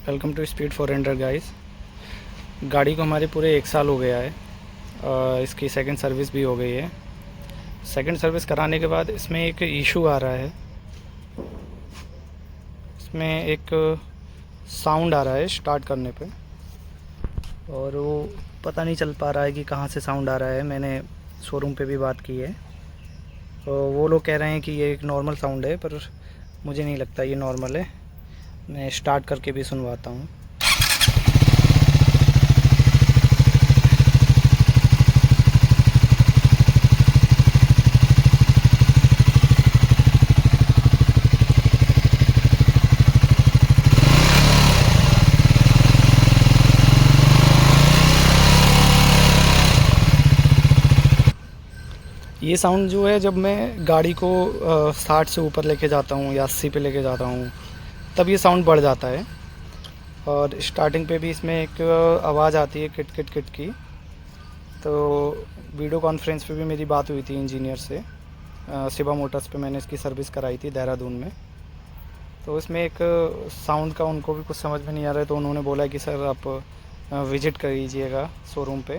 Welcome to speed 400 guys. गाड़ी को हमारे पूरे 1 साल हो गया है। इसकी सेकंड सर्विस भी हो गई है। सेकंड सर्विस कराने के बाद इसमें एक इशू आ रहा है। इसमें एक साउंड आ रहा है स्टार्ट करने पे, और वो पता नहीं चल पा रहा है कि कहाँ से साउंड आ रहा है। मैंने शोरूम पे भी बात की है, तो वो लोग कह रहे हैं कि ये एक नॉर्मल साउंड है, पर मुझे नहीं लगता ये नॉर्मल है। मैं स्टार्ट करके भी सुनवाता हूँ। ये साउंड जो है, जब मैं गाड़ी को 60 से ऊपर लेके जाता हूँ या 80 पे लेके जाता हूँ, तब ये साउंड बढ़ जाता है। और स्टार्टिंग पे भी इसमें एक आवाज़ आती है किट किट किट की। तो वीडियो कॉन्फ्रेंस पे भी मेरी बात हुई थी इंजीनियर से। शिवा मोटर्स पे मैंने इसकी सर्विस कराई थी देहरादून में। तो इसमें एक साउंड का उनको भी कुछ समझ में नहीं आ रहा है, तो उन्होंने बोला कि सर आप विज़िट कर लीजिएगा शोरूम पे,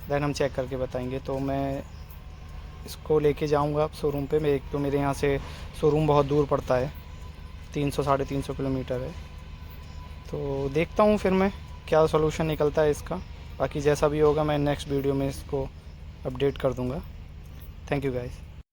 देन हम चेक करके बताएंगे। तो मैं इसको लेके जाऊंगा अब शोरूम पे। मैं एक तो मेरे यहाँ से शोरूम बहुत दूर पड़ता है, 300 साढ़े 300 किलोमीटर है। तो देखता हूँ फिर मैं क्या सलूशन निकलता है इसका। बाकी जैसा भी होगा मैं नेक्स्ट वीडियो में इसको अपडेट कर दूँगा। Thank you guys.